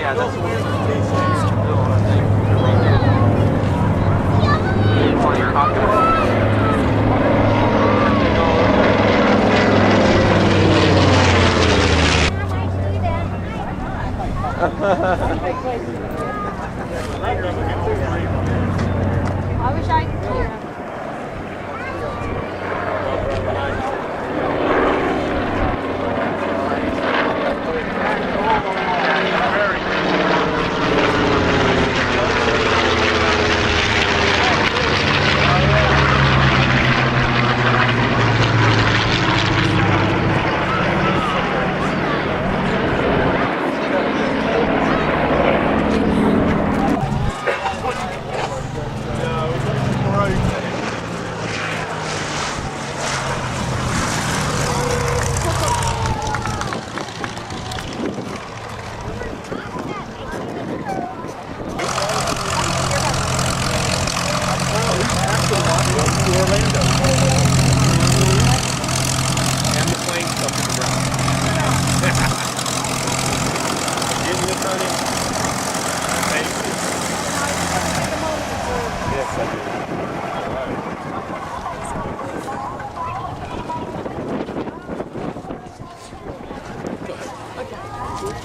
Yeah, that's what we're for your cockpit. I wish I could hear him.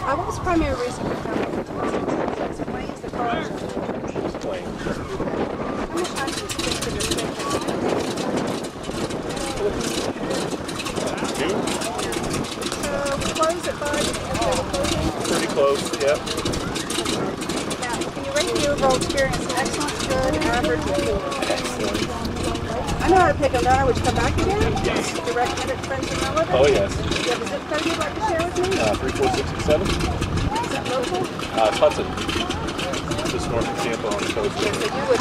What was the primary reason for coming to Texas? Planes, the cars, or Planes. how much time do you spend to this picture? So we close at 5. Pretty close, yep. Now, can you rate the overall experience? Excellent, good, average, or poor? Excellent. I know how to pick them, don't I? Would you come back again? Yes. Do you recommend it to friends and relatives? Oh, yes. Do you have a zip code you'd like to share with me? 34667. Is that local? Hudson. Just north of Tampa on the coast. So you would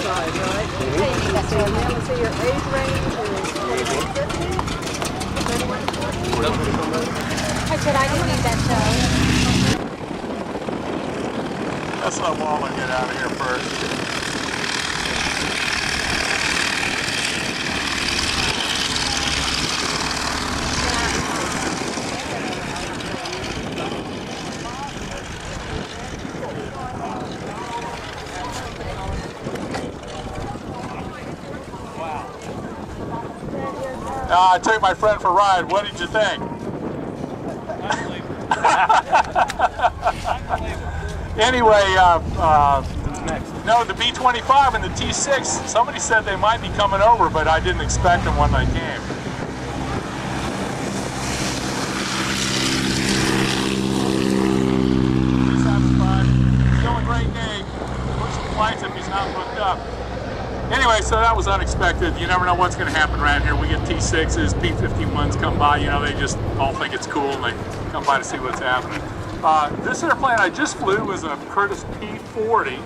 drive, right? Mm-hmm. And then let's see, your age range is 50, 31 to 40. I said I didn't need that show. Let's let Wallen get out of here first. I took my friend for a ride. What did you think? Anyway, no, the B-25 and the T-6, somebody said they might be coming over, but I didn't expect them when they came. He's having fun. Still a great day. Push some flights if he's not booked up. Anyway, so that was unexpected. You never know what's going to happen around here. We get T6s, P51s come by. You know, they just all think it's cool and they come by to see what's happening. This airplane I just flew was a Curtiss P40.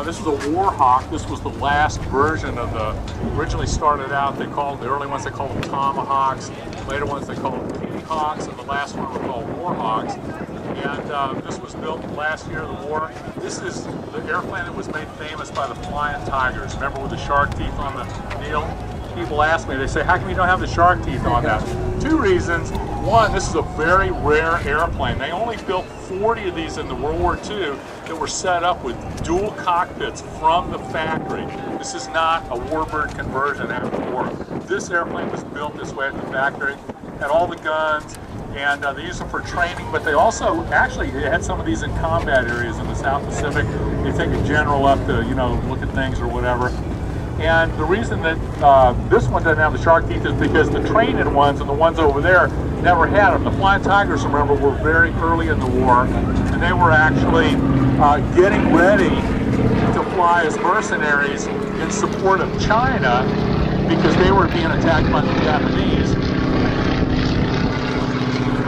This is a Warhawk. This was the last version of the, originally started out, the early ones they called them Tomahawks, later ones they called them Peahawks, and the last one were called Warhawks. And this was built last year of the war. This is the airplane that was made famous by the Flying Tigers. Remember with the shark teeth on the neel? People ask me, they say, how come you don't have the shark teeth on that? 2 reasons. One, this is a very rare airplane. They only built 40 of these in the World War II that were set up with dual cockpits from the factory. This is not a warbird conversion after the war. This airplane was built this way at the factory, had all the guns, and they use them for training, but they also actually had some of these in combat areas in the South Pacific. They take a general up to, you know, look at things or whatever. And the reason that this one doesn't have the shark teeth is because the training ones and the ones over there never had them. The Flying Tigers, remember, were very early in the war, and they were actually getting ready to fly as mercenaries in support of China because they were being attacked by the Japanese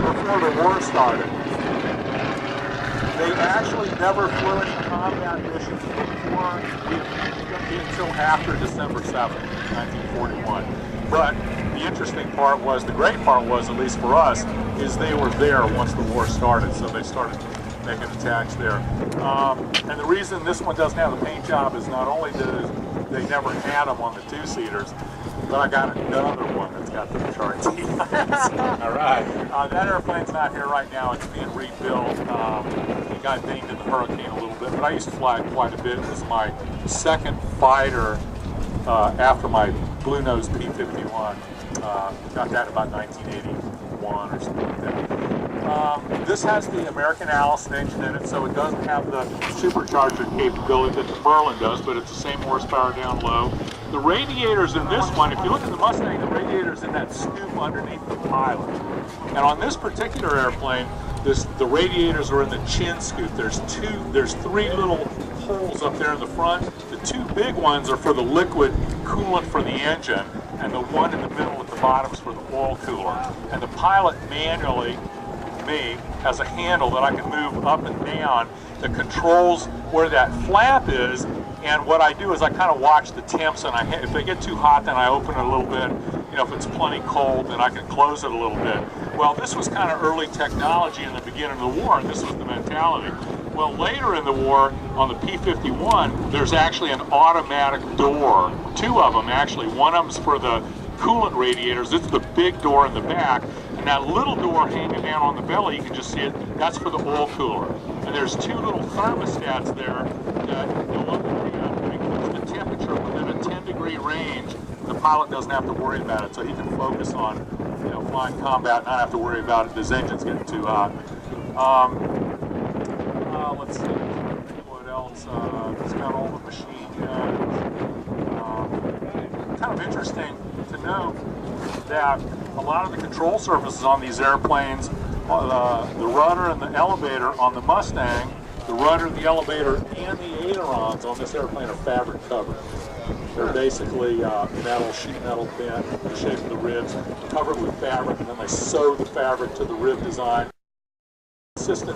before the war started. They actually never flew any combat missions before until after December 7th, 1941. But the interesting part was, the great part was, at least for us, is they were there once the war started, so they started making attacks there. And the reason this one doesn't have the paint job is not only did they never had them on the 2-seaters, but I got another one that's got the charts. All right. That airplane's not here right now. It's being rebuilt. It got dinged in the hurricane a little bit, but I used to fly it quite a bit. It was my second fighter after my Blue Nose P51. Got that about 1981 or something like that. This has the American Allison engine in it, so it doesn't have the supercharger capability that the Merlin does, but it's the same horsepower down low. The radiators in this one, if you look at the Mustang, the radiator's in that scoop underneath the pilot. And on this particular airplane, the radiators are in the chin scoop. There's three little holes up there in the front. The two big ones are for the liquid coolant for the engine, and the one in the middle at the bottom is for the oil cooler. And the pilot manually, has a handle that I can move up and down that controls where that flap is. And what I do is I kind of watch the temps, and if they get too hot, then I open it a little bit. You know, if it's plenty cold, then I can close it a little bit. Well, this was kind of early technology in the beginning of the war, and this was the mentality. Well, later in the war, on the P51, there's actually an automatic door. Two of them, actually. One of them's for the coolant radiators. It's the big door in the back. And that little door hanging down on the belly, you can just see it, that's for the oil cooler. And there's two little thermostats there that go up and down, and it keeps the temperature within a 10-degree range. The pilot doesn't have to worry about it, so he can focus on, you know, flying combat, not have to worry about his engine's getting too hot. Let's see, what else? It's got all the machine guns. Kind of interesting to know that a lot of the control surfaces on these airplanes, the rudder and the elevator on the Mustang, the rudder, the elevator, and the ailerons on this airplane are fabric covered. They're basically sheet metal bent in the shape of the ribs, covered with fabric, and then they sew the fabric to the rib design. Consistent